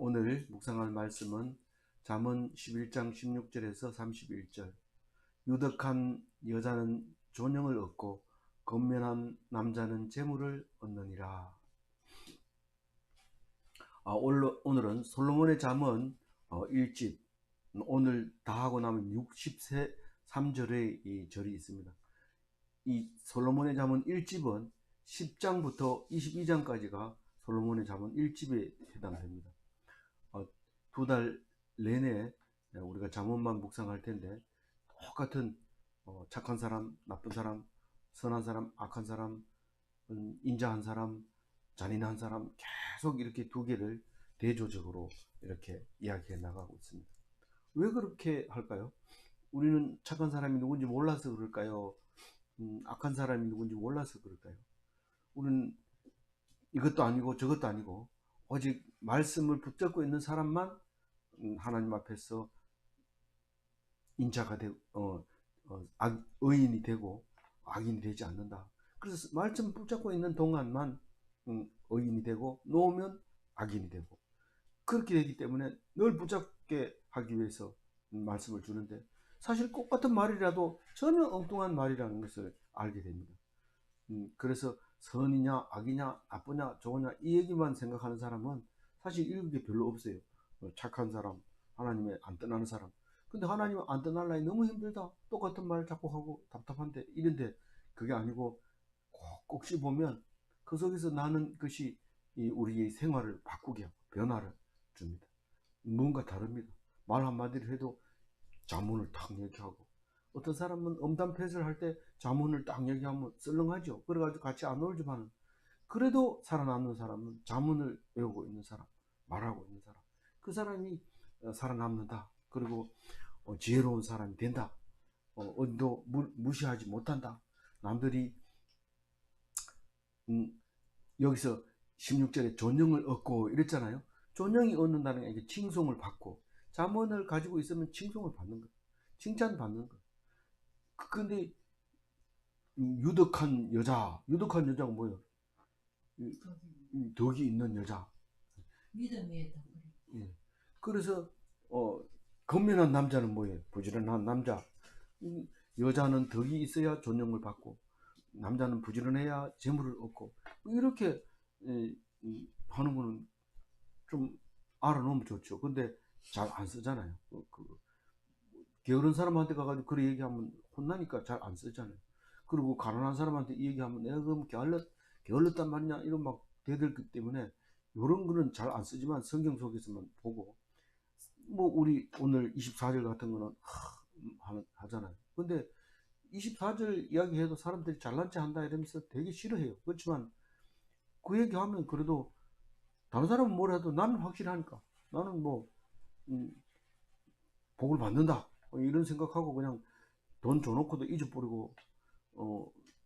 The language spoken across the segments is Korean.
오늘 묵상할 말씀은 잠언 11장 16절에서 31절. 유덕한 여자는 존영을 얻고 건면한 남자는 재물을 얻느니라. 오늘은 솔로몬의 잠언 1집, 오늘 다 하고 나면 63절의 이 절이 있습니다. 이 솔로몬의 잠언 1집은 10장부터 22장까지가 솔로몬의 잠언 1집에 해당됩니다. 두 달 내내 우리가 잠언만 묵상할 텐데, 똑같은 착한 사람, 나쁜 사람, 선한 사람, 악한 사람, 인자한 사람, 잔인한 사람, 계속 이렇게 두 개를 대조적으로 이렇게 이야기해 나가고 있습니다. 왜 그렇게 할까요? 우리는 착한 사람이 누군지 몰라서 그럴까요? 악한 사람이 누군지 몰라서 그럴까요? 우리는 이것도 아니고 저것도 아니고 오직 말씀을 붙잡고 있는 사람만 하나님 앞에서 인자가 되고 의인이 되고 악인이 되지 않는다. 그래서 말씀 붙잡고 있는 동안만 의인이 되고 놓으면 악인이 되고, 그렇게 되기 때문에 늘 붙잡게 하기 위해서 말씀을 주는데, 사실 똑같은 말이라도 전혀 엉뚱한 말이라는 것을 알게 됩니다. 그래서 선이냐 악이냐 나쁘냐 좋으냐 이 얘기만 생각하는 사람은 사실 읽은 게 별로 없어요. 착한 사람, 하나님의 안 떠나는 사람. 근데 하나님 안 떠날라니 너무 힘들다, 똑같은 말 자꾸 하고 답답한데, 이런데 그게 아니고 꼭 씹어보면 그 속에서 나는 것이 우리의 생활을 바꾸게 하고 변화를 줍니다. 뭔가 다릅니다. 말 한마디를 해도 자문을 딱 얘기하고, 어떤 사람은 엄담패설 할 때 자문을 딱 얘기하면 썰렁하죠. 그래가지고 같이 안 놀지만, 그래도 살아남는 사람은 자문을 외우고 있는 사람, 말하고 있는 사람, 그 사람이 살아남는다. 그리고 지혜로운 사람이 된다. 어디도 무시하지 못한다. 남들이 여기서 16절에 존영을 얻고 이랬잖아요. 존영이 얻는다는 게 이게 칭송을 받고, 자문을 가지고 있으면 칭송을 받는 거예요. 칭찬받는 거예요. 근데 유덕한 여자가 뭐예요? 덕이 있는 여자. 믿음의 덕. 예. 그래서 건면한 남자는 뭐예요? 부지런한 남자. 여자는 덕이 있어야 존영을 받고, 남자는 부지런해야 재물을 얻고, 이렇게 하는 거는 좀 알아놓으면 좋죠. 근데 잘 안 쓰잖아요. 게으른 사람한테 가가지고 그런 얘기하면 혼나니까 잘 안 쓰잖아요. 그리고 가난한 사람한테 이 얘기하면 내가 그럼 게을렀단 말이냐 이런 막 대들기 때문에 이런 거는 잘 안 쓰지만, 성경 속에서만 보고, 뭐 우리 오늘 24절 같은 거는 하잖아요. 근데 24절 이야기해도 사람들이 잘난 체 한다 이러면서 되게 싫어해요. 그렇지만 그 얘기하면 그래도 다른 사람은 뭐라 해도 나는 확실하니까, 나는 뭐 복을 받는다 이런 생각하고 그냥 돈 줘놓고도 잊어버리고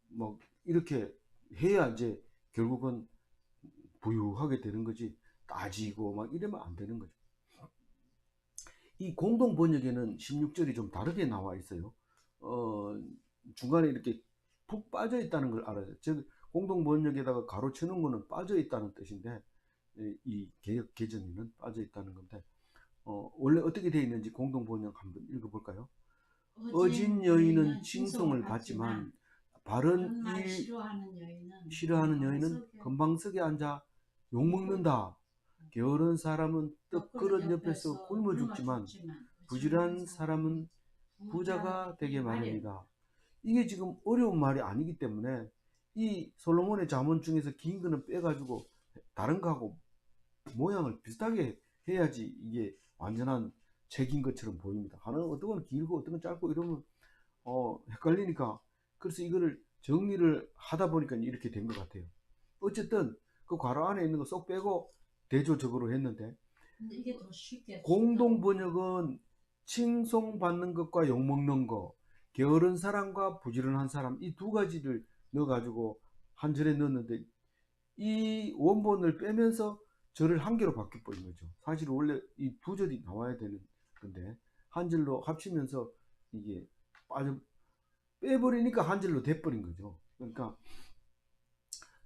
막 이렇게 해야 이제 결국은 부유하게 되는 거지, 따지고 막 이러면 안 되는 거죠. 이 공동 번역에는 16절이 좀 다르게 나와 있어요. 중간에 이렇게 푹 빠져 있다는 걸 알아요. 즉 공동 번역에다가 가로치는 거는 빠져 있다는 뜻인데, 이 개역 개정에는 빠져 있다는 건데, 원래 어떻게 되어 있는지 공동 번역 한번 읽어볼까요? 어진 여인은 칭송을 받지만 바른 일 싫어하는 여인은 건방석에 앉아 욕먹는다. 게으른 사람은 떡그릇 옆에서 굶어 죽지만 부지런한 사람은 부자가 되게 마련이다. 이게 지금 어려운 말이 아니기 때문에 이 솔로몬의 잠언 중에서 긴 거는 빼가지고 다른 거하고 모양을 비슷하게 해야지 이게 완전한 책인 것처럼 보입니다. 하나는 어떤 건 길고 어떤 건 짧고 이러면 헷갈리니까, 그래서 이거를 정리를 하다 보니까 이렇게 된 것 같아요. 어쨌든 그 괄호 안에 있는 거 쏙 빼고 대조적으로 했는데, 근데 이게 더 쉽게 공동 번역은 칭송받는 것과 욕먹는 거, 게으른 사람과 부지런한 사람, 이 두 가지를 넣어가지고 한 절에 넣었는데, 이 원본을 빼면서 절을 한 개로 바뀌어버린 거죠. 사실 원래 이 두 절이 나와야 되는 건데 한 절로 합치면서 이게 빼버리니까 한 절로 돼버린 거죠. 그러니까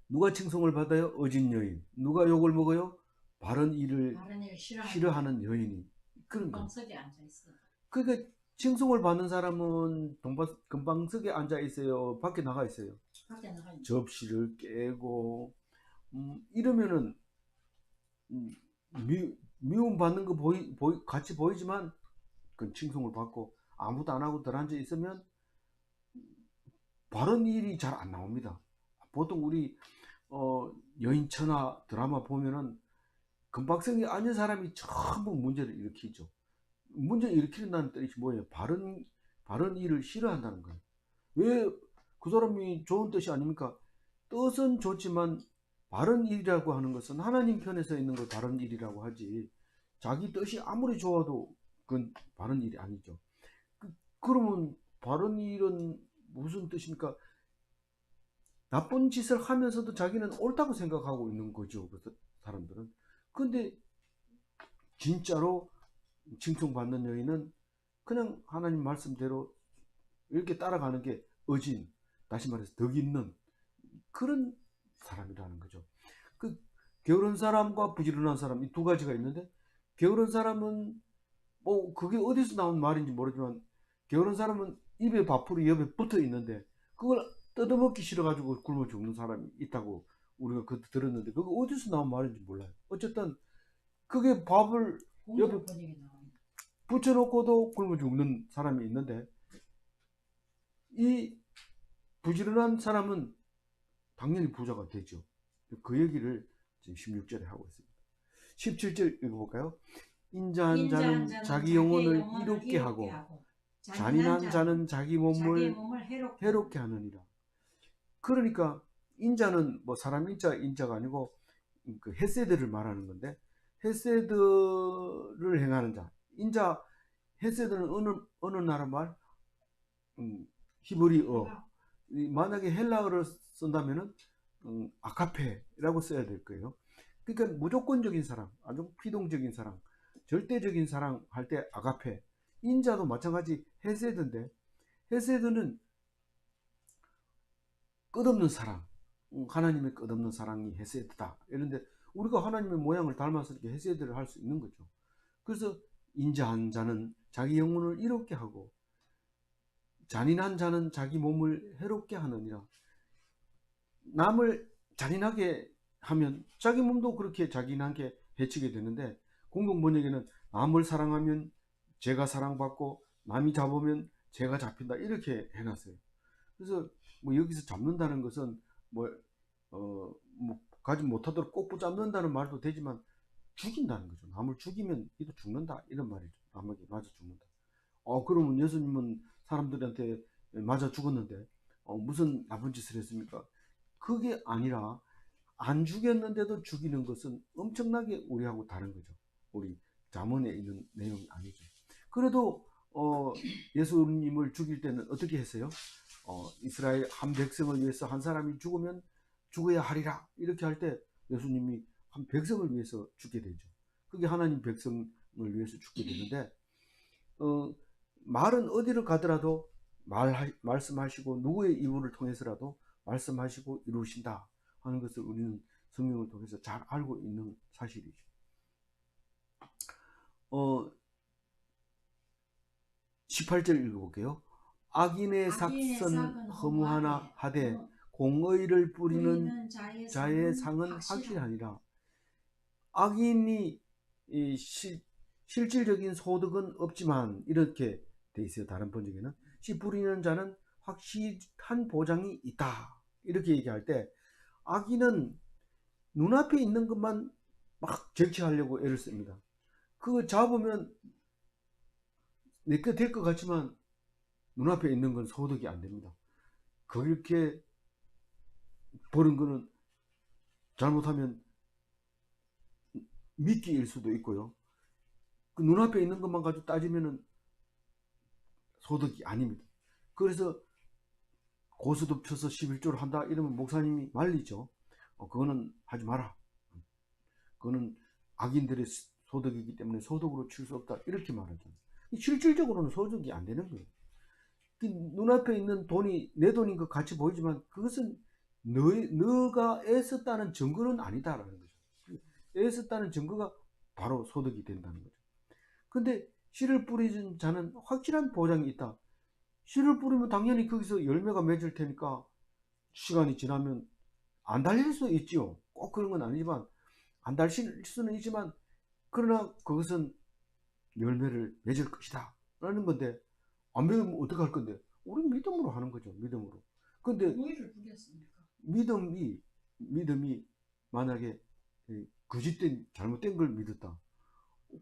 누가 칭송을 받아요? 어진 여인. 누가 욕을 먹어요? 바른 일을 다른 일 싫어하는 여인이 그런 거. 금방석에 앉아 있어. 그러니까 칭송을 받는 사람은 금방석에 앉아 있어요. 밖에 나가 있어요. 밖에 나가 있는. 접시를 깨고 이러면은 미움 받는 거 같이 보이지만 그 칭송을 받고 아무도 안 하고 들어앉아 있으면 바른 일이 잘 안 나옵니다. 보통 우리 여인천하 드라마 보면은 금박성에 앉은 사람이 전부 문제를 일으키죠. 문제를 일으키는다는 뜻이 뭐예요? 바른 일을 싫어한다는 거예요. 왜 그 사람이 좋은 뜻이 아닙니까? 뜻은 좋지만 바른 일이라고 하는 것은 하나님 편에서 있는 걸 바른 일이라고 하지, 자기 뜻이 아무리 좋아도 그건 바른 일이 아니죠. 그러면 바른 일은 무슨 뜻입니까? 나쁜 짓을 하면서도 자기는 옳다고 생각하고 있는 거죠. 그 사람들은. 근데 진짜로 칭송받는 여인은 그냥 하나님 말씀대로 이렇게 따라가는 게 어진, 다시 말해서 덕 있는 그런 사람이라는 거죠. 그 게으른 사람과 부지런한 사람, 이 두 가지가 있는데, 게으른 사람은 뭐 그게 어디서 나온 말인지 모르지만 게으른 사람은 입에 밥풀이 옆에 붙어 있는데 그걸 뜯어먹기 싫어가지고 굶어 죽는 사람이 있다고 우리가 그때 들었는데, 그거 어디서 나온 말인지 몰라요. 어쨌든 그게 밥을 옆에 붙여놓고도 굶어 죽는 사람이 있는데, 이 부지런한 사람은 당연히 부자가 되죠. 그 얘기를 지금 16절에 하고 있습니다. 17절 읽어볼까요? 인자한 자는 자기 영혼을 이롭게 하고 잔인한 자는 자기 몸을 해롭게 하느니라. 그러니까 인자는 뭐 사람 인자가 아니고 그 헤세드를 말하는 건데, 헤세드를 행하는 자, 인자, 헤세드는 어느 나라 말? 히브리어. 만약에 헬라어를 쓴다면은 아카페라고 써야 될 거예요. 그러니까 무조건적인 사랑, 아주 피동적인 사랑, 절대적인 사랑 할 때 아가페. 인자도 마찬가지 헤세드인데, 헤세드는 끝없는 사랑, 하나님의 끝없는 사랑이 헤세드다. 이런데 우리가 하나님의 모양을 닮아서 이렇게 헤세드를 할 수 있는 거죠. 그래서 인자한 자는 자기 영혼을 이롭게 하고 잔인한 자는 자기 몸을 해롭게 하느니라. 남을 잔인하게 하면 자기 몸도 그렇게 잔인하게 해치게 되는데, 공동 번역에는 남을 사랑하면 제가 사랑받고 남이 잡으면 제가 잡힌다 이렇게 해놨어요. 그래서 뭐 여기서 잡는다는 것은 뭐 가지 못하도록 꼭 붙잡는다는 말도 되지만 죽인다는 거죠. 남을 죽이면 이도 죽는다 이런 말이죠. 남에게 맞아 죽는다. 그러면 예수님은 사람들한테 맞아 죽었는데 무슨 나쁜 짓을 했습니까? 그게 아니라 안 죽였는데도 죽이는 것은 엄청나게 우리하고 다른 거죠. 우리 잠언에 있는 내용이 아니죠. 그래도 예수님을 죽일 때는 어떻게 했어요? 이스라엘 한 백성을 위해서 한 사람이 죽으면 죽어야 하리라 이렇게 할 때 예수님이 한 백성을 위해서 죽게 되죠. 그게 하나님 백성을 위해서 죽게 되는데, 말은 어디를 가더라도 말씀하시고 누구의 이유를 통해서라도 말씀하시고 이루신다 하는 것을 우리는 성경을 통해서 잘 알고 있는 사실이죠. 18절 읽어볼게요. 악인의 삭선 허무하나 하되 공의를 뿌리는 자의 상은 확실하니라. 악인이 실질적인 소득은 없지만 이렇게 돼 있어요. 다른 번역에는 씨 뿌리는 자는 확실한 보장이 있다 이렇게 얘기할 때, 악인은 눈앞에 있는 것만 막 쟁취하려고 애를 씁니다. 그거 잡으면 내게 될 것 같지만 눈앞에 있는 건 소득이 안 됩니다. 그렇게 버는 거는 잘못하면 미끼일 수도 있고요. 그 눈앞에 있는 것만 가지고 따지면은 소득이 아닙니다. 그래서 고스톱 쳐서 11조를 한다 이러면 목사님이 말리죠. 그거는 하지 마라. 그거는 악인들의 소득이기 때문에 소득으로 칠 수 없다 이렇게 말하죠. 실질적으로는 소득이 안 되는 거예요. 눈앞에 있는 돈이 내 돈인 것 같이 보이지만 그것은 너가 애썼다는 증거는 아니다라는 거죠. 애썼다는 증거가 바로 소득이 된다는 거죠. 근데 씨를 뿌리는 자는 확실한 보장이 있다. 씨를 뿌리면 당연히 거기서 열매가 맺을 테니까 시간이 지나면 안 달릴 수 있지요. 꼭 그런 건 아니지만 안 달릴 수는 있지만 그러나 그것은 열매를 맺을 것이다 라는 건데 안 맺으면 어떡할 건데 우리 믿음으로 하는 거죠. 믿음으로. 근데 오일을 뿌렸습니까? 믿음이 만약에 거짓된 잘못된 걸 믿었다.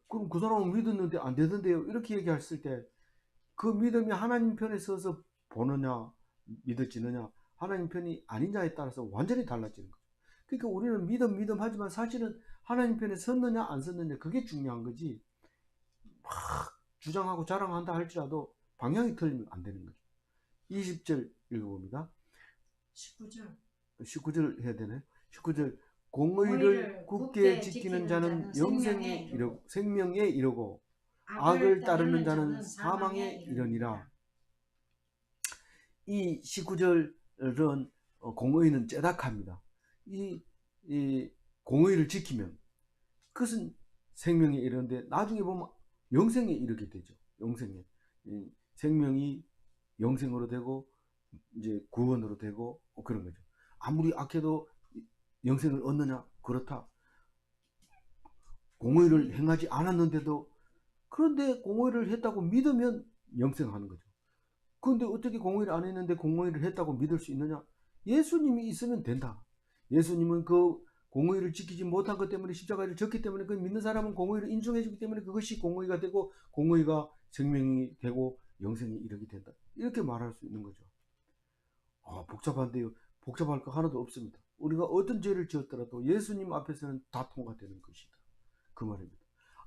그럼 그 사람은 믿었는데 안 되던데요. 이렇게 얘기했을 때 그 믿음이 하나님 편에 서서 보느냐 믿어지느냐 하나님 편이 아니냐에 따라서 완전히 달라지는 거죠. 그러니까 우리는 믿음 하지만 사실은 하나님 편에 섰느냐 안 섰느냐 그게 중요한 거지. 막 주장하고 자랑한다 할지라도 방향이 틀리면 안 되는 거죠. 20절 읽어봅니다. 19절 해야 되나요? 19절 공의를 굳게 지키는 자는 생명에 이르고 악을 따르는 자는 사망에 이르니라. 이 19절은 공의는 째닥합니다. 이 공의를 지키면 그것은 생명에 이르는데 나중에 보면 영생에 이르게 되죠. 영생에 생명이 영생으로 되고 이제 구원으로 되고 그런 거죠. 아무리 악해도 영생을 얻느냐? 그렇다. 공의를 행하지 않았는데도 그런데 공의를 했다고 믿으면 영생하는 거죠. 그런데 어떻게 공의를 안 했는데 공의를 했다고 믿을 수 있느냐? 예수님이 있으면 된다. 예수님은 그 공의를 지키지 못한 것 때문에 십자가를 졌기 때문에 그 믿는 사람은 공의를 인정해 주기 때문에 그것이 공의가 되고 공의가 생명이 되고 영생이 이르게 된다. 이렇게 말할 수 있는 거죠. 복잡한데요. 복잡할 거 하나도 없습니다. 우리가 어떤 죄를 지었더라도 예수님 앞에서는 다 통과되는 것이다. 그 말입니다.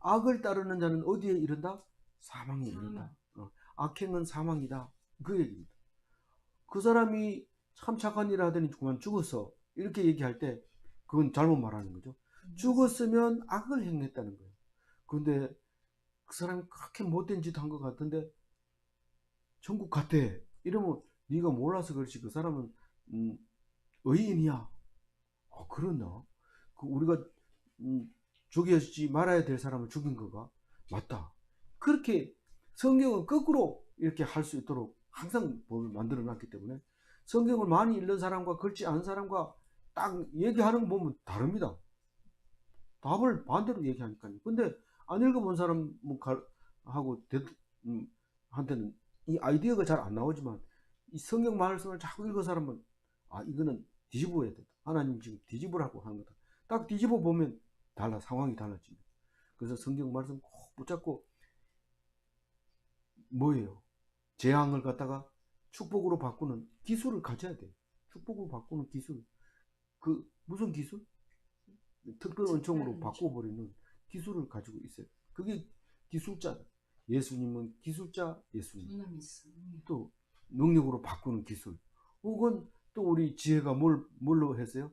악을 따르는 자는 어디에 이른다? 사망에 이른다. 악행은 사망이다. 그 얘기입니다. 그 사람이 참 착한 일을 하더니 그만 죽었어. 이렇게 얘기할 때 그건 잘못 말하는 거죠. 죽었으면 악을 행했다는 거예요. 그런데 그 사람이 그렇게 못된 짓 한 것 같은데 천국 갔대. 이러면 네가 몰라서 그렇지 그 사람은 의인이야. 그렇나? 우리가 죽여주지 말아야 될 사람을 죽인 거가 맞다. 그렇게 성경은 거꾸로 이렇게 할 수 있도록 항상 법을 만들어 놨기 때문에 성경을 많이 읽는 사람과 그렇지 않은 사람과 딱 얘기하는 거 보면 다릅니다. 답을 반대로 얘기하니까요. 근데 안 읽어본 사람하고 한테는 이 아이디어가 잘 안 나오지만 이 성경 말씀을 자꾸 읽은 사람은 이거는 뒤집어야 된다. 하나님 지금 뒤집으라고 하는 거다. 딱 뒤집어 보면 상황이 달라집니다. 그래서 성경 말씀 꼭 붙잡고 뭐예요? 재앙을 갖다가 축복으로 바꾸는 기술을 가져야 돼요. 축복으로 바꾸는 기술. 무슨 기술? 특별 은총으로 바꿔버리는 기술을 가지고 있어요. 그게 기술자. 예수님은 기술자 예수님. 또 능력으로 바꾸는 기술. 혹은 또 우리 지혜가 뭘로 했어요?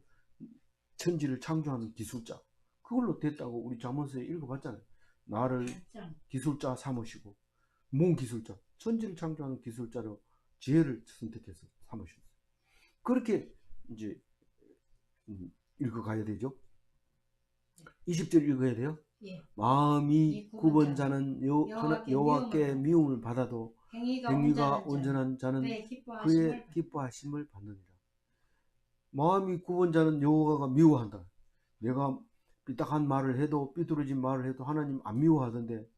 천지를 창조하는 기술자. 그걸로 됐다고 우리 잠언서에 읽어봤잖아요. 나를 기술자 삼으시고 뭔 기술자? 천지를 창조하는 기술자로 지혜를 선택해서 삼으셨어요. 그렇게 이제 읽어가야 되죠. 20절 읽어야 돼요. 예. 마음이 굽은 자는 여호와께 미움을 받아도 행위가 온전한 자는 그의 기뻐하심을 받느니라. 마음이 굽은 자는 여호와가 미워한다. 내가 삐딱한 말을 해도 삐뚤어진 말을 해도 하나님 안 미워하던데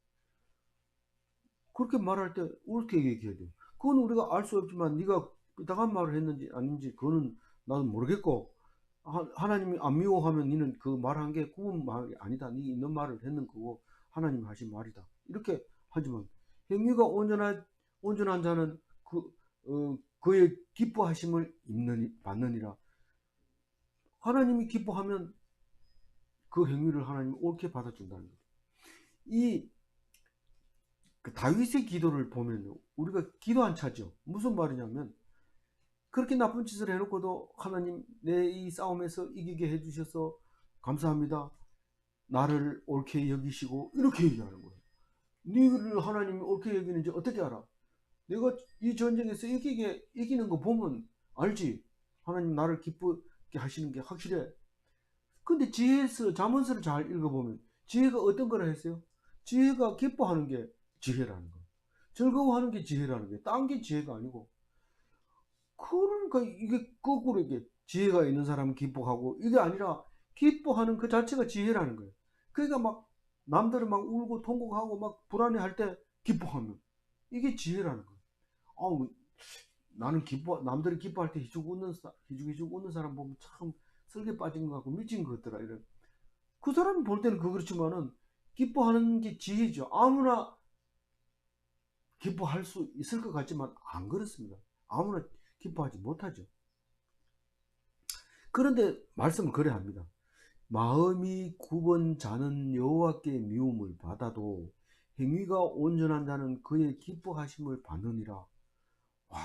그렇게 말할 때 어떻게 얘기해야 돼요? 그건 우리가 알 수 없지만 네가 삐딱한 말을 했는지 아닌지 그거는 나는 모르겠고 하나님이 안 미워하면 너는 그 말한 게 굽은 말이 아니다. 네 있는 말을 했는 거고 하나님 하신 말이다. 이렇게 하지만 행위가 온전한 자는 그의 기뻐하심을 받느니라. 하나님이 기뻐하면 그 행위를 하나님이 옳게 받아준다는 거죠. 그 다윗의 기도를 보면 우리가 기도 안 차죠. 무슨 말이냐면 그렇게 나쁜 짓을 해놓고도 하나님 내 이 싸움에서 이기게 해주셔서 감사합니다. 나를 옳게 여기시고 이렇게 얘기하는 거예요. 너를 하나님이 옳게 여기는지 어떻게 알아? 내가 이 전쟁에서 이기는 거 보면 알지. 하나님 나를 기쁘게 하시는 게 확실해. 근데 지혜서 잠언서를 잘 읽어보면 지혜가 어떤 거라 했어요? 지혜가 기뻐하는 게 지혜라는 거. 즐거워하는 게 지혜라는 게 딴 게 지혜가 아니고. 그러니까 이게 거꾸로 이게 지혜가 있는 사람은 기뻐하고 이게 아니라 기뻐하는 그 자체가 지혜라는 거예요. 그러니까 막 남들은 막 울고 통곡하고 막 불안해할 때 기뻐하면 이게 지혜라는 거예요. 아우, 나는 남들이 기뻐할 때 희죽희죽 웃는 사람 보면 참 설계 빠진 것 같고 미친 것 같더라. 이런. 그 사람이 볼 때는 그렇지만은 기뻐하는 게 지혜죠. 아무나 기뻐할 수 있을 것 같지만 안 그렇습니다. 아무나 기뻐하지 못하죠. 그런데 말씀은 그래 합니다. 마음이 굽은 자는 여호와께 미움을 받아도 행위가 온전한 자는 그의 기뻐하심을 받느니라. 와,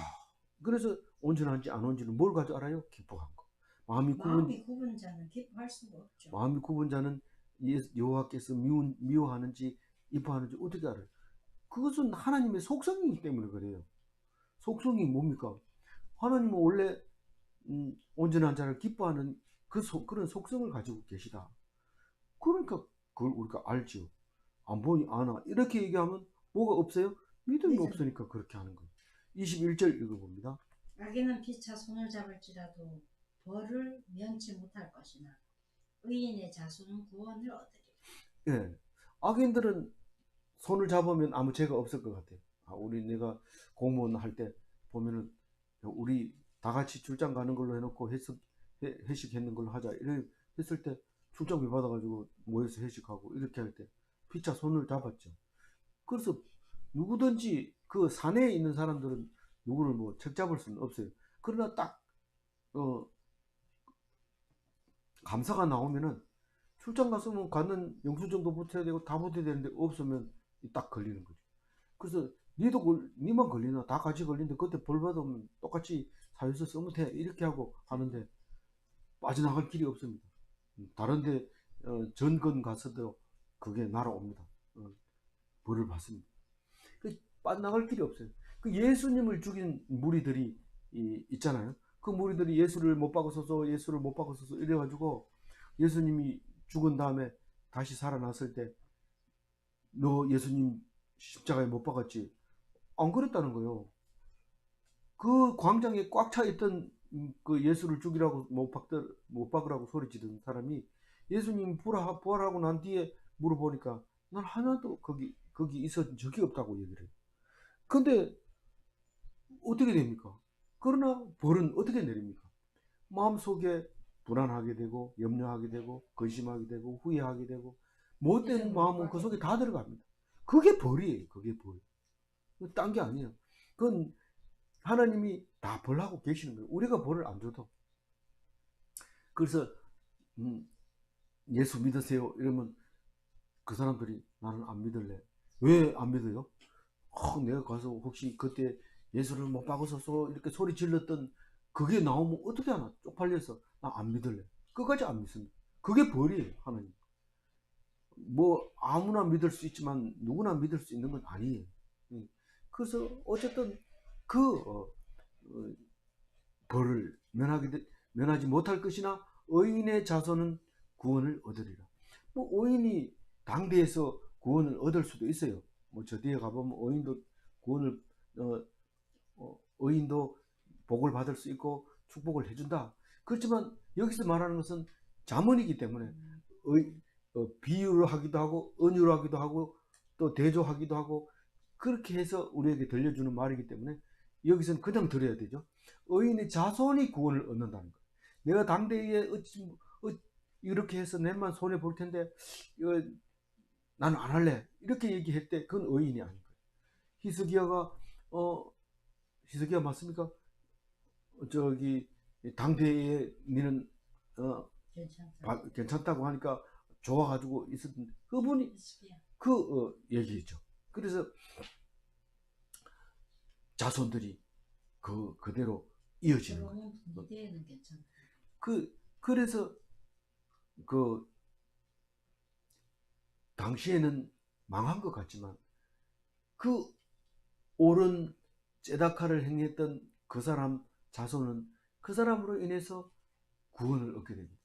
그래서 온전한지 안 온전한지는 뭘 가지고 알아요? 기뻐한 거. 마음이 굽은 자는 기뻐할 수가 없죠. 마음이 굽은 자는 여호와께서 미워하는지 이뻐하는지 어떻게 알아요? 그것은 하나님의 속성이기 때문에 그래요. 속성이 뭡니까? 하나님은 원래 온전한 자를 기뻐하는 그런 속성을 가지고 계시다. 그러니까 그걸 우리가 알지요. 안 보니 아나. 이렇게 얘기하면 뭐가 없어요? 믿음이 없으니까 그렇게 하는 거예요. 21절 읽어봅니다. 악인은 피차 손을 잡을지라도 벌을 면치 못할 것이나 의인의 자손은 구원을 얻으리라. 예. 악인들은 손을 잡으면 아무 죄가 없을 것 같아요. 우리 내가 공무원 할 때 보면은 우리 다 같이 출장 가는 걸로 해놓고 회식했는 걸로 하자. 이래 했을 때 출장비 받아가지고 모여서 회식하고 이렇게 할 때 피차 손을 잡았죠. 그래서 누구든지 그 사내에 있는 사람들은 누구를 뭐 책잡을 수는 없어요. 그러나 딱 감사가 나오면은 출장 갔으면 가는 영수증도 붙여야 되고 다 붙여야 되는데 없으면 딱 걸리는 거죠. 그래서 니만 걸리나 다 같이 걸리는데 그때 벌 받으면 똑같이 사유서 쓰면 돼 이렇게 하고 하는데 빠져나갈 길이 없습니다. 다른데 전건 가서도 그게 날아옵니다. 벌을 받습니다. 빠져나갈 길이 없어요. 그 예수님을 죽인 무리들이 있잖아요. 그 무리들이 예수를 못 박아서서 이래가지고 예수님이 죽은 다음에 다시 살아났을 때 너 예수님 십자가에 못 박았지? 안 그랬다는 거예요. 그 광장에 꽉 차 있던 그 예수를 죽이라고 못 박으라고 소리 지르는 사람이 예수님 부활하고 난 뒤에 물어보니까 난 하나도 거기 있었던 적이 없다고 얘기를 해요. 근데 어떻게 됩니까? 그러나 벌은 어떻게 내립니까? 마음속에 불안하게 되고 염려하게 되고 근심하게 되고 후회하게 되고 못된 마음은 그 속에 다 들어갑니다. 그게 벌이에요. 그게 벌. 딴 게 아니에요. 그건 하나님이 다 벌하고 계시는 거예요. 우리가 벌을 안 줘도. 그래서 예수 믿으세요 이러면 그 사람들이 나는 안 믿을래. 왜 안 믿어요? 내가 가서 혹시 그때 예수를 못 박아서 이렇게 소리 질렀던 그게 나오면 어떻게 하나 쪽팔려서 나 안 믿을래. 끝까지 안 믿습니다. 그게 벌이에요. 하나님. 뭐 아무나 믿을 수 있지만 누구나 믿을 수 있는 건 아니에요. 그래서 어쨌든 그 벌을 면하지 못할 것이나 의인의 자손은 구원을 얻으리라. 뭐 의인이 당대에서 구원을 얻을 수도 있어요. 뭐 저 뒤에 가보면 의인도 구원을 의인도 복을 받을 수 있고 축복을 해준다. 그렇지만 여기서 말하는 것은 잠언이기 때문에 비유를 하기도 하고 은유를 하기도 하고 또 대조하기도 하고 그렇게 해서 우리에게 들려주는 말이기 때문에 여기서는 그냥 들어야 되죠. 의인의 자손이 구원을 얻는다는 거예요. 내가 당대에 이렇게 해서 내만 손해 볼 텐데 나는 안 할래 이렇게 얘기할 때 그건 의인이 아닌 거예요. 히스기야 맞습니까? 저기 당대에 니는 괜찮다고 하니까 좋아가지고 있었던 그분이 얘기죠. 그래서 자손들이 그대로 이어지는 거예요. 그래서 그 당시에는 망한 것 같지만 그 옳은 제다카를 행했던 그 사람 자손은 그 사람으로 인해서 구원을 얻게 됩니다.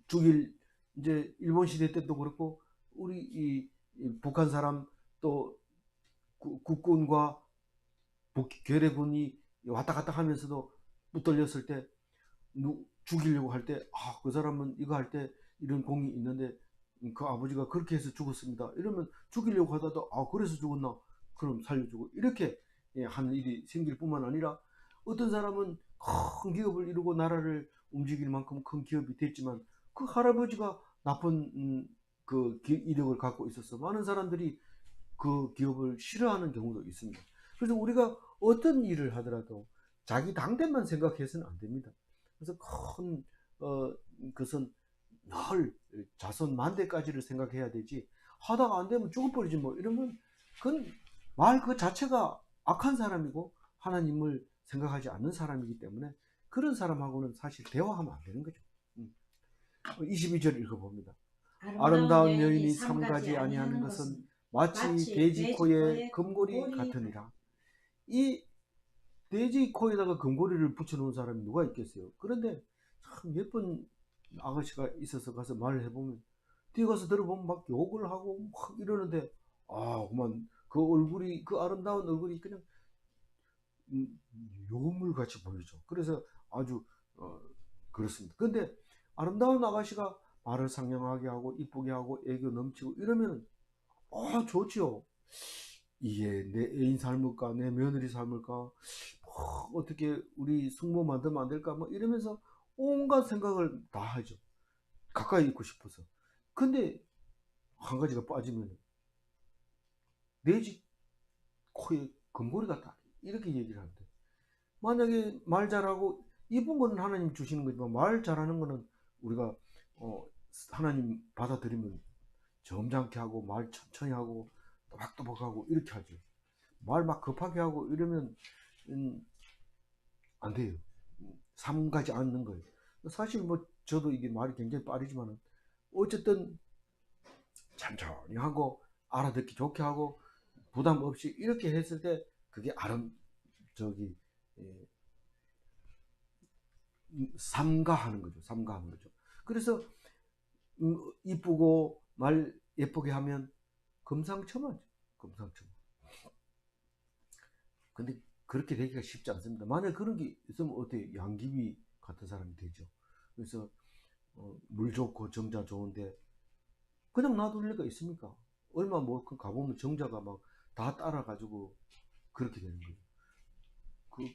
죽일 이제 일본 시대 때도 그렇고 우리 이 북한 사람 또 국군과 괴뢰군이 왔다 갔다 하면서도 붙들렸을 때 죽이려고 할 때 그 사람은 이거 할 때 이런 공이 있는데 그 아버지가 그렇게 해서 죽었습니다. 이러면 죽이려고 하다도 그래서 죽었나? 그럼 살려주고 이렇게 하는 일이 생길 뿐만 아니라 어떤 사람은 큰 기업을 이루고 나라를 움직일 만큼 큰 기업이 됐지만 그 할아버지가 나쁜 그 이력을 갖고 있어서 많은 사람들이 그 기업을 싫어하는 경우도 있습니다. 그래서 우리가 어떤 일을 하더라도 자기 당대만 생각해서는 안 됩니다. 그래서 큰 그것은 늘 자손 만대까지를 생각해야 되지 하다가 안 되면 죽어버리지 뭐 이러면 그건 말 그 자체가 악한 사람이고 하나님을 생각하지 않는 사람이기 때문에 그런 사람하고는 사실 대화하면 안 되는 거죠. 22절 읽어봅니다. 아름다운 여인이 삼가지 아니하는 것은 마치 돼지 코에 금고리 같으니라. 이 돼지 코에다가 금고리를 붙여놓은 사람이 누가 있겠어요? 그런데 참 예쁜 아가씨가 있어서 가서 말을 해보면 뒤에 가서 들어보면 막 욕을 하고 막 이러는데 그만 그 얼굴이 그 아름다운 얼굴이 그냥 요물같이 보이죠. 그래서 아주 그렇습니다. 근데 아름다운 아가씨가 말을 상냥하게 하고 이쁘게 하고 애교 넘치고 이러면 좋지요. 이게 내 애인 삶을까 내 며느리 삶을까 어떻게 우리 숙모 만들면 안 될까 뭐 이러면서 온갖 생각을 다 하죠. 가까이 있고 싶어서. 근데 한 가지가 빠지면 내 집 코에 금고리 같다 이렇게 얘기를 하는데 만약에 말 잘하고 이쁜 거는 하나님 주시는 거지만 말 잘하는 거는 우리가 하나님 받아들이면 점잖게 하고 말 천천히 하고 또박또박하고 이렇게 하죠. 말 막 급하게 하고 이러면 안 돼요. 삼가지 않는 거예요. 사실 뭐 저도 이게 말이 굉장히 빠르지만 어쨌든 천천히 하고 알아듣기 좋게 하고 부담 없이 이렇게 했을 때 그게 저기 예, 삼가하는 거죠. 삼가하는 거죠. 그래서 이쁘고 말 예쁘게 하면 금상첨화죠. 금상첨화. 근데 그렇게 되기가 쉽지 않습니다. 만약 그런 게 있으면 어떻게 양귀비 같은 사람이 되죠. 그래서 물 좋고 정자 좋은데 그냥 놔둘 리가 있습니까? 얼마 뭐 가보면 정자가 막 다 따라가지고 그렇게 되는 거죠.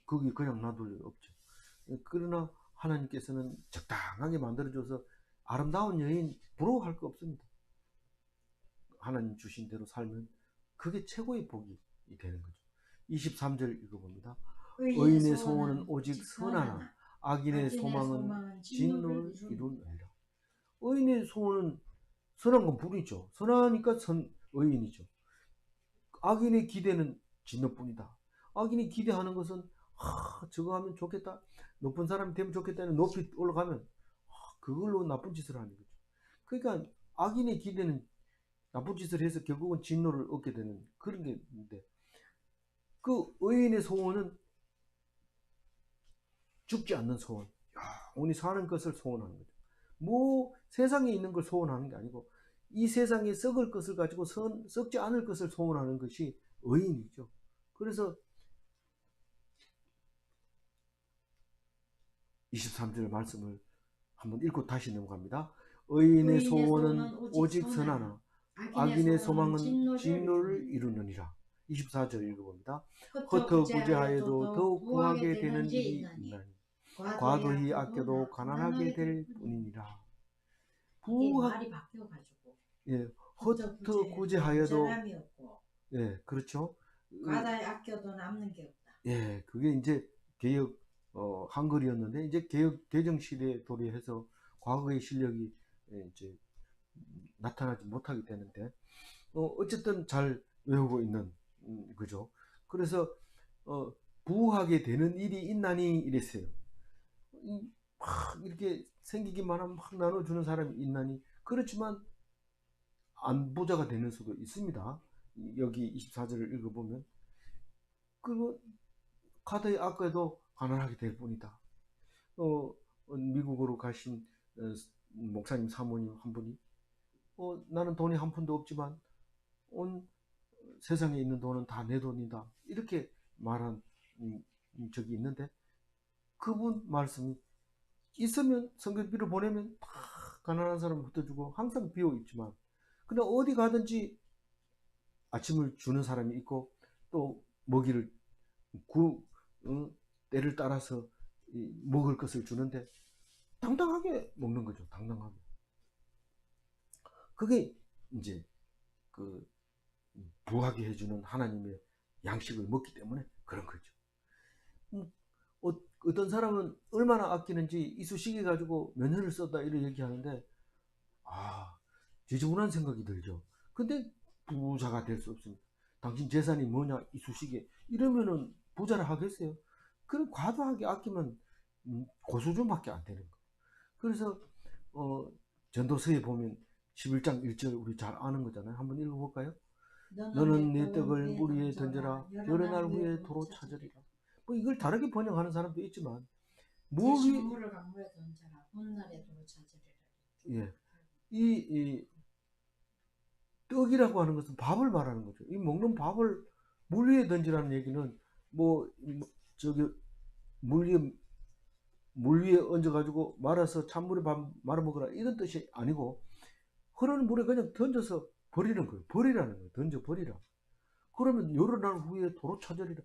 거기 그냥 놔둘 리가 없죠. 그러나 하나님께서는 적당하게 만들어줘서 아름다운 여인 부러워할 거 없습니다. 하나님 주신 대로 살면 그게 최고의 복이 되는 거죠. 23절 읽어봅니다. 의인의 소원은 오직 선하나 악인의 소망은 진노를 이루느니라. 의인의 소원은 선한 건 불이죠. 선하니까 의인이죠. 악인의 기대는 진노뿐이다. 악인이 기대하는 것은 저거 하면 좋겠다. 높은 사람이 되면 좋겠다는 높이 올라가면 그걸로 나쁜 짓을 하는 거죠. 그러니까 악인의 기대는 나쁜 짓을 해서 결국은 진노를 얻게 되는 그런 게 있는데 그 의인의 소원은 죽지 않는 소원, 영원히 사는 것을 소원하는 거죠. 뭐 세상에 있는 걸 소원하는 게 아니고 이 세상에 썩을 것을 가지고 썩지 않을 것을 소원하는 것이 의인이죠. 그래서 23절 말씀을 한번 읽고 다시 넘어갑니다. 의인의 소원은 오직 선하나 악인의 소망은 진노를 이루느니라. 24절 읽어봅니다. 헛구제하여도 더욱 구하게 되는 일이 있나니 과도히 아껴도 가난하게 될 뿐이니라. 이게 말이 바뀌어가지고 헛구제하여도 예, 그렇죠. 과다히 아껴도 남는 게 없다. 예, 그게 이제 개혁 한글이었는데 이제 개혁 개정 시대에 도래해서 과거의 실력이 이제 나타나지 못하게 되는데 어쨌든 잘 외우고 있는 그죠. 그래서 부하게 되는 일이 있나니 이랬어요. 막 이렇게 생기기만 하면 막 나눠주는 사람이 있나니 그렇지만 안 부자가 되는 수도 있습니다. 여기 24절을 읽어보면 그리고 가다의 아까도 가난하게 될 뿐이다. 미국으로 가신 목사님 사모님 한 분이 나는 돈이 한 푼도 없지만 온 세상에 있는 돈은 다 내 돈이다 이렇게 말한 적이 있는데, 그분 말씀이 있으면 성경비를 보내면 다 가난한 사람 흩어주고 항상 비어 있지만, 근데 어디 가든지 아침을 주는 사람이 있고 또 먹이를 때를 따라서 먹을 것을 주는데 당당하게 먹는 거죠. 당당하게. 그게 이제 그 부하게 해주는 하나님의 양식을 먹기 때문에 그런 거죠. 어떤 사람은 얼마나 아끼는지 이쑤시개 가지고 몇 년을 썼다 이런 얘기하는데, 지저분한 생각이 들죠. 근데 부자가 될 수 없습니다. 당신 재산이 뭐냐 이쑤시개 이러면은 부자를 하겠어요? 그럼 과도하게 아끼면 고수준밖에 안 되는 거. 그래서 전도서에 보면 11장 1절 우리 잘 아는 거잖아요. 한번 읽어볼까요? 너는 내 떡을 물 위에 던져라 여러 날 후에 도로 찾으리라. 뭐 이걸 다르게 번역하는 사람도 있지만 물을 강물에 던져라 훗날에 도로 찾으리라. 예, 이 떡이라고 하는 것은 밥을 말하는 거죠. 이 먹는 밥을 물 위에 던지라는 얘기는 저기 물 위에 얹어가지고 말아서 찬물에 밥 말아 먹으라 이런 뜻이 아니고, 흐르는 물에 그냥 던져서 버리는 거예요. 버리라는 거예요. 던져 버리라. 그러면 여러 날 후에 도로 찾으리라.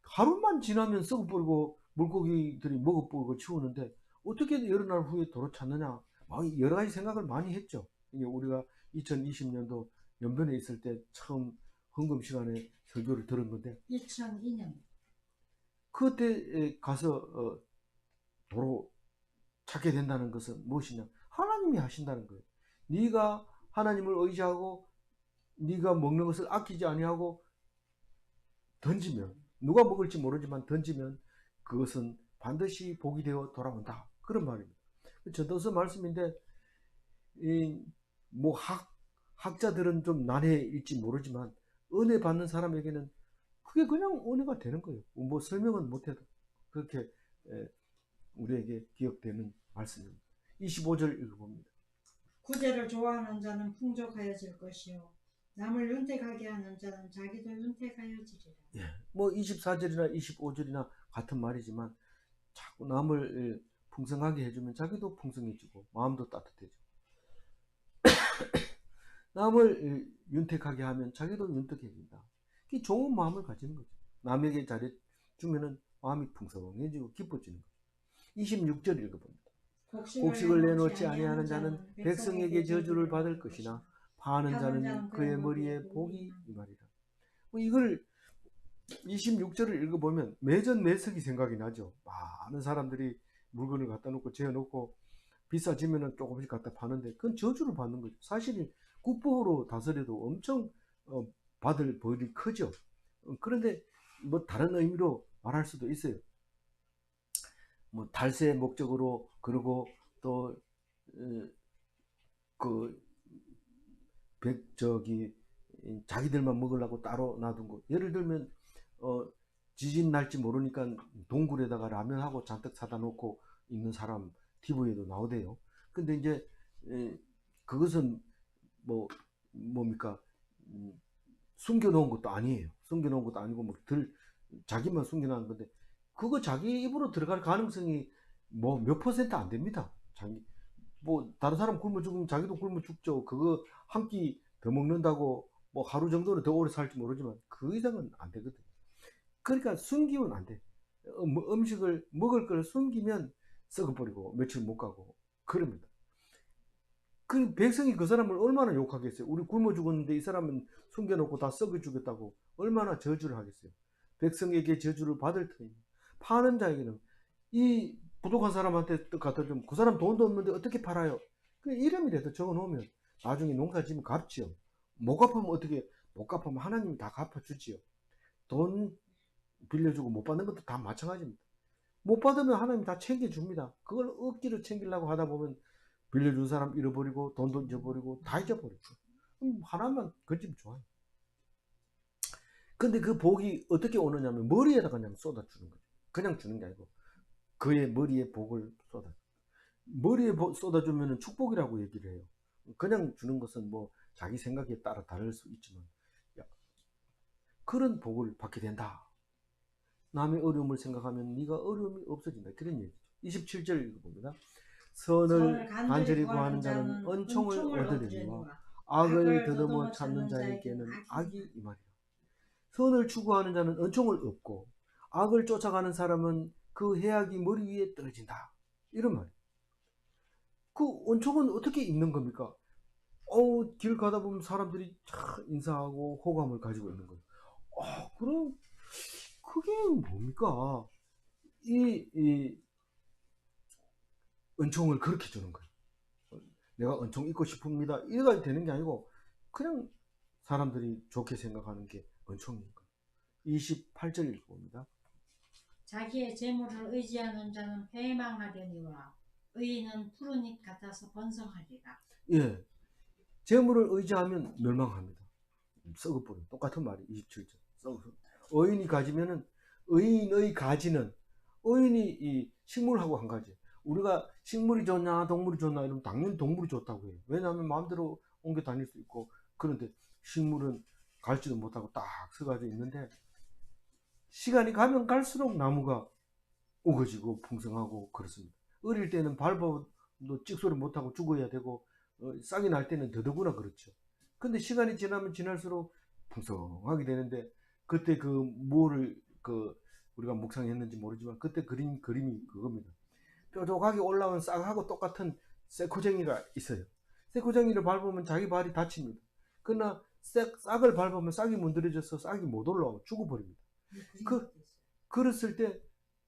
하루만 지나면 썩어버리고 물고기들이 먹어버리고 치우는데 어떻게 여러 날 후에 도로 찾느냐. 여러 가지 생각을 많이 했죠. 우리가 2020년도 연변에 있을 때 처음 헌금 시간에 설교를 들은 건데, 2002년 그때 가서 도로 찾게 된다는 것은 무엇이냐, 하나님이 하신다는 거예요. 네가 하나님을 의지하고 네가 먹는 것을 아끼지 아니하고 던지면, 누가 먹을지 모르지만 던지면 그것은 반드시 복이 되어 돌아온다, 그런 말입니다. 전도서 말씀인데 뭐 학자들은 좀 난해일지 모르지만 은혜 받는 사람에게는 그게 그냥 은혜가 되는 거예요. 뭐 설명은 못해도 그렇게 우리에게 기억되는 말씀입니다. 25절 읽어봅니다. 구제를 좋아하는 자는 풍족하여질 것이요 남을 윤택하게 하는 자는 자기도 윤택하여지리라. 예, 뭐 24절이나 25절이나 같은 말이지만 자꾸 남을 풍성하게 해주면 자기도 풍성해지고 마음도 따뜻해지고, 남을 윤택하게 하면 자기도 윤택해진다. 이게 좋은 마음을 가지는 거죠. 남에게 잘해주면 마음이 풍성해지고 기뻐지는 거죠. 26절 읽어봅니다. 곡식을 내놓지 아니하는 자는 백성에게 저주를 받을 것이나 파는 자는 그의 머리에 복이 임하리라. 이걸 26절을 읽어보면 매전매석이 생각이 나죠. 많은 사람들이 물건을 갖다 놓고 재어놓고 비싸지면 조금씩 갖다 파는데 그건 저주를 받는 거죠. 사실 국보로 다스려도 엄청 받을 벌이 크죠. 그런데 뭐 다른 의미로 말할 수도 있어요. 뭐 달세 목적으로, 그리고 또 자기들만 먹으려고 따로 놔둔 거. 예를 들면 지진 날지 모르니까 동굴에다가 라면하고 잔뜩 사다 놓고 있는 사람 TV에도 나오대요. 근데 이제 그것은 뭡니까 숨겨놓은 것도 아니에요. 숨겨놓은 것도 아니고 자기만 숨겨놓은 건데, 그거 자기 입으로 들어갈 가능성이 몇 퍼센트 안 됩니다. 다른 사람 굶어 죽으면 자기도 굶어 죽죠. 그거 한 끼 더 먹는다고 하루 정도는 더 오래 살지 모르지만 그 이상은 안 되거든요. 그러니까 숨기면 안 돼. 음식을 먹을 걸 숨기면 썩어버리고 며칠 못 가고 그럽니다. 그 백성이 그 사람을 얼마나 욕하겠어요. 우리 굶어 죽었는데 이 사람은 숨겨놓고 다 썩어 죽였다고 얼마나 저주를 하겠어요. 백성에게 저주를 받을 터이니 파는 자에게는, 이 부족한 사람한테 갖다 주면 그 사람 돈도 없는데 어떻게 팔아요? 그 이름이라도 적어놓으면 나중에 농사 지면 갚지요. 못 갚으면 어떻게, 못 갚으면 하나님이 다 갚아주지요. 돈 빌려주고 못 받는 것도 다 마찬가지입니다. 못 받으면 하나님 다 챙겨줍니다. 그걸 억지로 챙기려고 하다 보면 빌려준 사람 잃어버리고 돈도 잊어버리고 다 잊어버리죠. 하나만 건지면 좋아요. 근데 그 복이 어떻게 오느냐면 머리에다가 그냥 쏟아주는 거죠. 그냥 주는 게 아니고 그의 머리에 복을 쏟아. 머리에 쏟아주면 축복이라고 얘기를 해요. 그냥 주는 것은 뭐 자기 생각에 따라 다를 수 있지만, 야, 그런 복을 받게 된다. 남의 어려움을 생각하면 네가 어려움이 없어진다. 그런 얘기죠. 27절 읽어봅니다. 선을 선을 간절히 간절히 구하는 구하는 자는 자는 은총을 은총을 얻으려니와 얻으려니와 악을 악을 더듬어 더듬어 찾는 찾는 자에게는 자에게는 악이 악이 임하리라. 임하리라. 선을 추구하는 자는 은총을 얻고 악을 쫓아가는 사람은 그 해악이 머리 위에 떨어진다. 이런 말이에요. 그 은총은 어떻게 입는 겁니까? 길 가다 보면 사람들이 참 인사하고 호감을 가지고 있는 거예요. 그럼 그게 뭡니까? 이 은총을 그렇게 주는 거예요. 내가 은총 입고 싶습니다. 이래가 되는 게 아니고 그냥 사람들이 좋게 생각하는 게 은총인 거예요. 28절 읽어봅니다. 자기의 재물을 의지하는 자는 패망하려니와 의인은 푸른 잎 같아서 번성하리라. 예, 재물을 의지하면 멸망합니다. 썩어버려. 똑같은 말이 27절. 썩어. 의인이 가지면은 의인의 가지는 의인이 이 식물하고 한 가지. 우리가 식물이 좋냐 동물이 좋냐 이러면 당연히 동물이 좋다고 해요. 왜냐하면 마음대로 옮겨 다닐 수 있고 그런데 식물은 갈지도 못하고 딱 서가지고 있는데 시간이 가면 갈수록 나무가 우거지고 풍성하고 그렇습니다. 어릴 때는 밟아도 찍소리 못하고 죽어야 되고 싹이 날 때는 더더구나 그렇죠. 근데 시간이 지나면 지날수록 풍성하게 되는데 그때 그 뭐를 우리가 묵상했는지 모르지만 그때 그린 그림이 그겁니다. 뾰족하게 올라온 싹하고 똑같은 쇠코쟁이가 있어요. 쇠코쟁이를 밟으면 자기 발이 다칩니다. 그러나 싹을 밟으면 싹이 문드러져서 싹이 못 올라오고 죽어버립니다. 그, 그랬을 때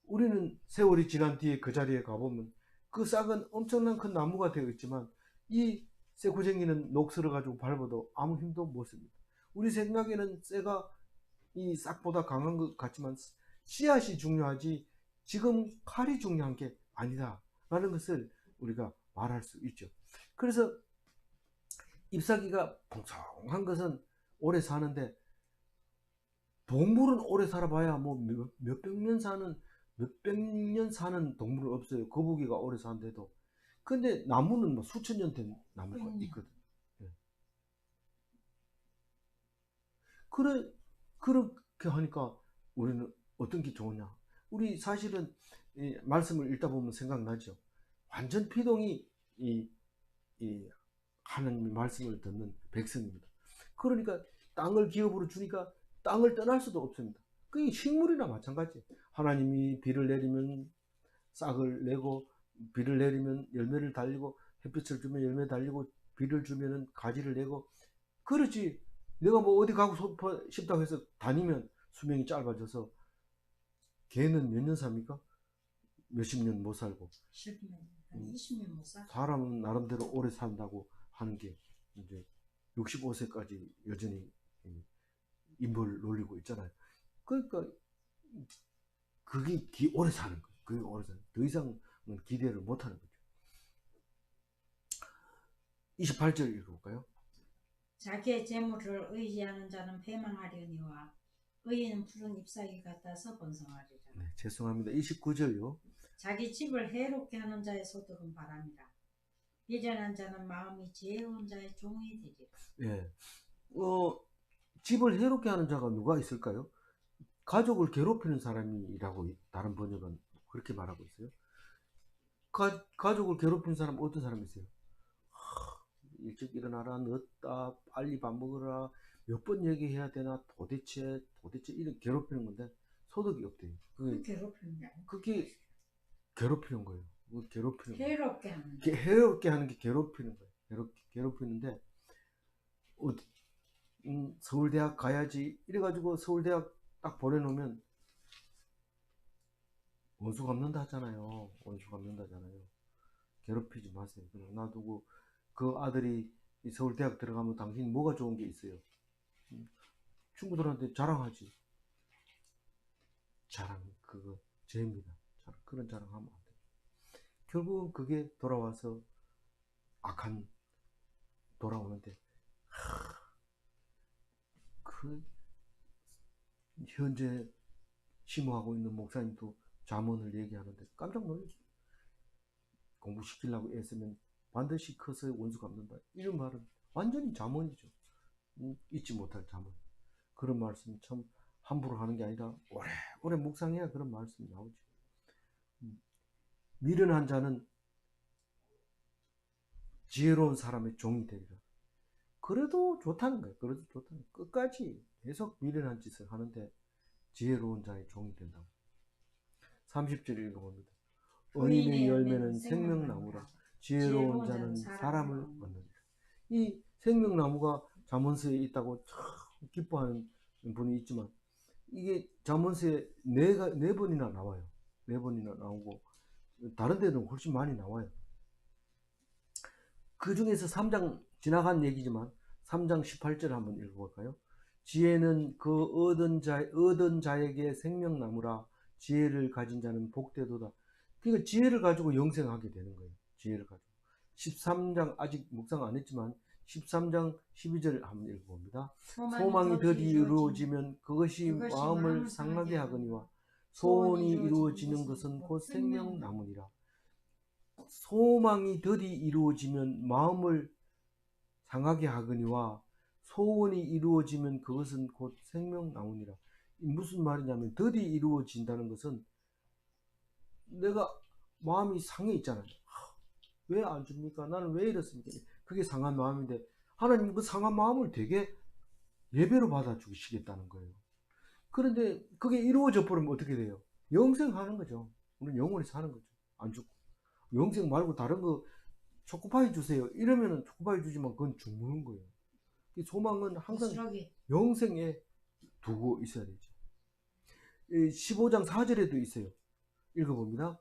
우리는 세월이 지난 뒤에 그 자리에 가보면 그 싹은 엄청난 큰 나무가 되어 있지만 이 쇠고쟁이는 녹슬어 가지고 밟아도 아무 힘도 못 씁니다. 우리 생각에는 쇠가 이 싹보다 강한 것 같지만 씨앗이 중요하지 지금 칼이 중요한 게 아니다 라는 것을 우리가 말할 수 있죠. 그래서 잎사귀가 풍성한 것은 오래 사는데 동물은 오래 살아봐야 뭐 몇백 년 사는 동물은 없어요. 거북이가 오래 사는데도. 근데 나무는 뭐 수천 년 된 나무가 있거든. 예. 그래 그렇게 하니까 우리는 어떤 게 좋으냐? 우리 사실은 이 말씀을 읽다 보면 생각나죠. 완전 피동이 이, 이 하나님의 말씀을 듣는 백성입니다. 그러니까 땅을 기업으로 주니까 땅을 떠날 수도 없습니다. 그게 식물이나 마찬가지. 하나님이 비를 내리면 싹을 내고 비를 내리면 열매를 달리고 햇빛을 주면 열매 달리고 비를 주면은 가지를 내고 그렇지. 내가 뭐 어디 가고 싶다고 해서 다니면 수명이 짧아져서 개는 몇 년 삽니까? 몇십 년 못 살고 한 20년 못 살. 사람은 나름대로 오래 산다고 하는 게 이제 65세까지 여전히 인벌 놀리고 있잖아요. 그러니까 그게 오래 사는 거예요. 그게 오래 사는 더 이상은 기대를 못 하는 거죠. 28절 읽어볼까요? 자기의 재물을 의지하는 자는 패망하려니와 의인은 푸른 잎사귀 같아서 번성하리라. 네, 죄송합니다. 29절요. 자기 집을 해롭게 하는 자의 소득은 바람이라. 미련한 자는 마음이 지혜로운 자의 종이 되리라. 예. 집을 해롭게 하는 자가 누가 있을까요? 가족을 괴롭히는 사람이라고 다른 번역은 그렇게 말하고 있어요. 가족을 괴롭히는 사람 어떤 사람이 있어요? 일찍 일어나라, 늦다, 빨리 밥 먹으라, 몇 번 얘기해야 되나, 도대체 이런 괴롭히는 건데 소득이 없대요. 그 괴롭히는 게 아니야. 그게 괴롭히는 거예요. 괴롭히는 거예요. 해롭게 하는 해롭게 하는 게 괴롭히는 거예요. 괴롭히는데 서울대학 가야지 이래가지고 서울대학 딱 보내놓으면 원수 갚는다 하잖아요. 원수 갚는다 하잖아요. 괴롭히지 마세요. 그냥 놔두고 그 아들이 서울대학 들어가면 당신 뭐가 좋은 게 있어요? 친구들한테 자랑하지. 자랑 그거 죄입니다. 그런 자랑하면 안 돼요. 결국은 그게 돌아와서 악한 돌아오는데 그 현재 심호하고 있는 목사님도 잠언을 얘기하는데 깜짝 놀랐어요. 공부시키려고 애쓰면 반드시 커서 원수 갚는다. 이런 말은 완전히 자문이죠. 잊지 못할 자문. 그런 말씀 참 함부로 하는 게 아니라 오래 묵상해야 그런 말씀이 나오죠. 미련한 자는 지혜로운 사람의 종이 되리라. 그래도 좋다는 거예요. 그래도 좋다는 거예요. 끝까지 계속 미련한 짓을 하는데 지혜로운 자의 종이 된다고. 30절 읽어봅니다. 의인의 열매는 생명나무라. 지혜로운 자는 사람을 얻느니라. 이 생명나무가 잠언서에 있다고 참 기뻐하는 분이 있지만 이게 잠언서에 네 번이나 나와요. 네 번이나 나오고 다른 데는 훨씬 많이 나와요. 그 중에서 3장 지나간 얘기지만 3장 18절 한번 읽어볼까요? 지혜는 그 얻은 자에게 생명나무라. 지혜를 가진 자는 복되도다. 그러니까 지혜를 가지고 영생하게 되는 거예요. 지혜를 가지고. 13장 아직 묵상 안 했지만 13장 12절 한번 읽어봅니다. 소망이 더디 이루어지면 그것이 마음을 상하게 하거니와 소원이 이루어지는 것은 곧 생명나무니라. 소망이 더디 이루어지면 마음을 상하게 하거니와 소원이 이루어지면 그것은 곧 생명나무니라. 무슨 말이냐면 더디 이루어진다는 것은 내가 마음이 상해 있잖아요. 왜 안 줍니까? 나는 왜 이렇습니까? 그게 상한 마음인데 하나님 그 상한 마음을 되게 예배로 받아주시겠다는 거예요. 그런데 그게 이루어져 버리면 어떻게 돼요? 영생하는 거죠. 우리는 영원히 사는 거죠. 안 죽고. 영생 말고 다른 거 초코파이 주세요. 이러면은 초코파이 주지만 그건 죽는 거예요. 소망은 항상 영생에 두고 있어야 되죠. 15장 4절에도 있어요. 읽어봅니다.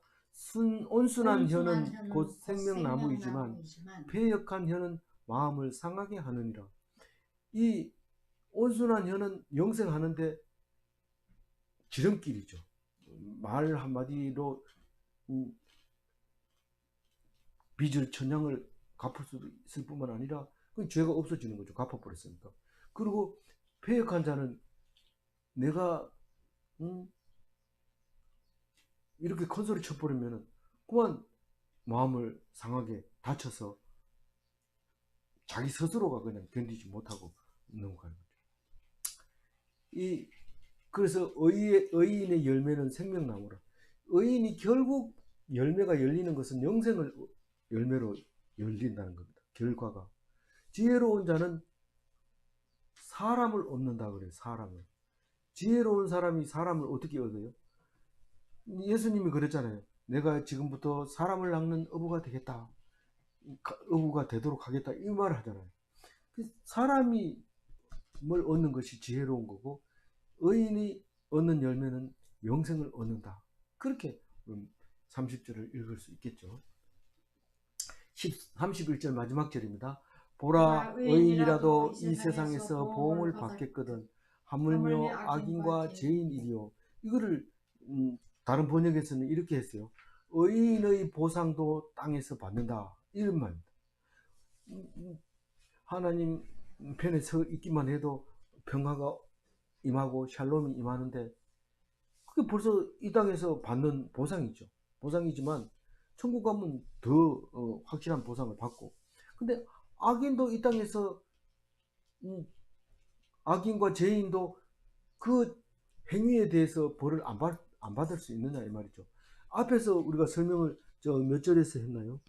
온순한 혀는 곧 생명나무이지만 패역한 혀는 마음을 상하게 하느니라. 이 온순한 혀는 영생하는데 지름길이죠. 말 한마디로 빚을 천냥을 갚을 수 있을 뿐만 아니라 그 죄가 없어지는 거죠. 갚아버렸으니까. 그리고 패역한 자는 내가 이렇게 큰 소리 쳐버리면 그만 마음을 상하게 다쳐서 자기 스스로가 그냥 견디지 못하고 넘어가는 거죠. 그래서 의인의 열매는 생명나무라. 의인이 결국 열매가 열리는 것은 영생을 열매로 열린다는 겁니다. 결과가. 지혜로운 자는 사람을 얻는다 그래요. 사람을. 지혜로운 사람이 사람을 어떻게 얻어요? 예수님이 그랬잖아요. 내가 지금부터 사람을 낚는 어부가 되겠다. 어부가 되도록 하겠다. 이 말을 하잖아요. 사람이 뭘 얻는 것이 지혜로운 거고 의인이 얻는 열매는 영생을 얻는다. 그렇게 30절을 읽을 수 있겠죠. 31절 마지막 절입니다. 보라 의인이라도 이 세상에서 보응을 받겠거든 하물며 악인과 죄인이리요. 이거를 다른 번역에서는 이렇게 했어요. 의인의 보상도 땅에서 받는다. 이런 말입니다. 하나님 편에 서 있기만 해도 평화가 임하고 샬롬이 임하는데 그게 벌써 이 땅에서 받는 보상이죠. 보상이지만 천국 가면 더 확실한 보상을 받고, 근데 악인도 이 땅에서 악인과 죄인도 그 행위에 대해서 벌을 안 받을 수 있느냐 이 말이죠. 앞에서 우리가 설명을 몇 절에서 했나요?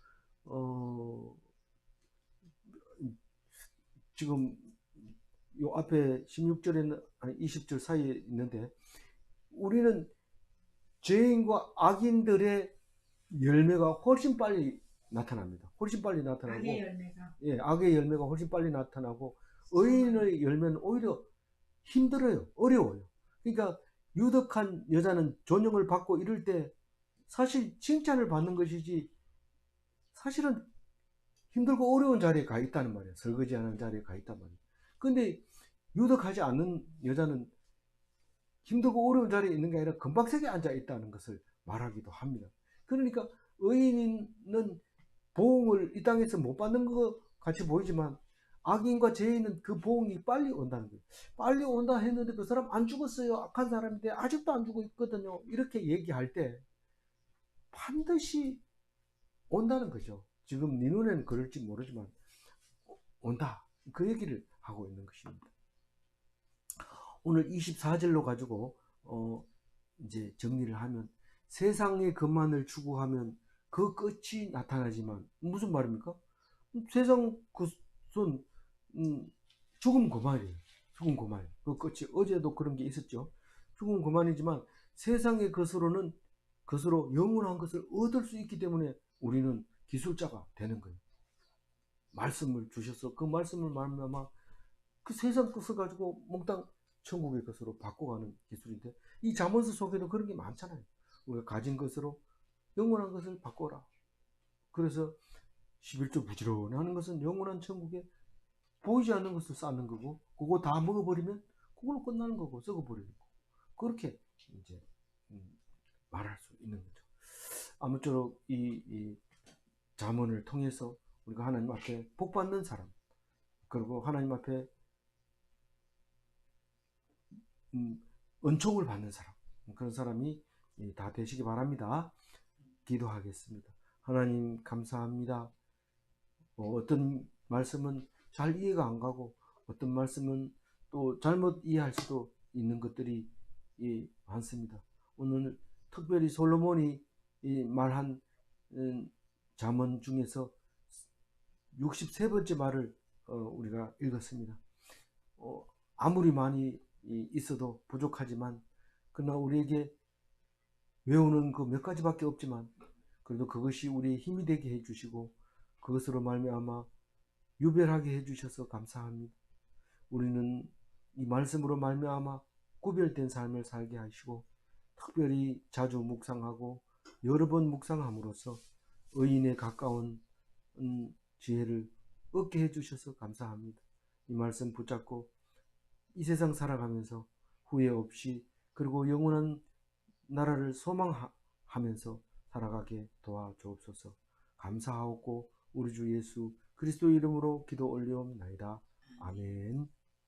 지금 요 앞에 16절에는 20절 사이에 있는데 우리는 죄인과 악인들의 열매가 훨씬 빨리 나타납니다. 훨씬 빨리 나타나고 악의 열매가, 예, 악의 열매가 훨씬 빨리 나타나고 의인의 열매는 오히려 힘들어요. 어려워요. 그러니까 유덕한 여자는 존영을 받고 이럴 때 사실 칭찬을 받는 것이지 사실은 힘들고 어려운 자리에 가 있다는 말이에요. 설거지하는 자리에 가 있단 말이에요. 근데 유덕하지 않는 여자는 힘들고 어려운 자리에 있는 게 아니라 금박색에 앉아 있다는 것을 말하기도 합니다. 그러니까 의인은 보응을 이 땅에서 못 받는 것 같이 보이지만 악인과 죄인은 그 보응이 빨리 온다는 거예요. 빨리 온다 했는데 그 사람 안 죽었어요. 악한 사람인데 아직도 안 죽어 있거든요. 이렇게 얘기할 때 반드시 온다는 거죠. 지금 네 눈에는 그럴지 모르지만 온다. 그 얘기를 하고 있는 것입니다. 오늘 24절로 가지고 이제 정리를 하면 세상의 것만을 추구하면 그 끝이 나타나지만 무슨 말입니까? 세상 것은 죽음 그만이에요. 죽음 그만. 그 끝이 어제도 그런 게 있었죠. 죽음 그만이지만 세상의 것으로 영원한 것을 얻을 수 있기 때문에 우리는 기술자가 되는 거예요. 말씀을 주셔서 그 말씀을 말미암아 그 세상 것을 가지고 몽땅 천국의 것으로 바꿔가는 기술인데 이 잠언서 속에도 그런 게 많잖아요. 우리가 가진 것으로 영원한 것을 바꿔라. 그래서 11조 부지런하는 것은 영원한 천국에 보이지 않는 것을 쌓는 거고 그거 다 먹어버리면 그걸로 끝나는 거고 썩어버리는 거고 그렇게 이제 말할 수 있는 거죠. 아무쪼록 이 잠언을 통해서 우리가 하나님 앞에 복 받는 사람 그리고 하나님 앞에 은총을 받는 사람 그런 사람이 다 되시기 바랍니다. 기도하겠습니다. 하나님 감사합니다. 어떤 말씀은 잘 이해가 안 가고 어떤 말씀은 또 잘못 이해할 수도 있는 것들이 많습니다. 오늘 특별히 솔로몬이 말한 잠언 중에서 63번째 말을 우리가 읽었습니다. 아무리 많이 있어도 부족하지만 그러나 우리에게 외우는 그 몇 가지밖에 없지만 그래도 그것이 우리의 힘이 되게 해주시고 그것으로 말미암아 유별하게 해주셔서 감사합니다. 우리는 이 말씀으로 말미암아 구별된 삶을 살게 하시고 특별히 자주 묵상하고 여러 번 묵상함으로써 의인에 가까운 지혜를 얻게 해주셔서 감사합니다. 이 말씀 붙잡고 이 세상 살아가면서 후회 없이 그리고 영원한 나라를 소망하면서 살아가게 도와주옵소서. 감사하옵고 우리 주 예수 그리스도 이름으로 기도 올리옵나이다. 아멘.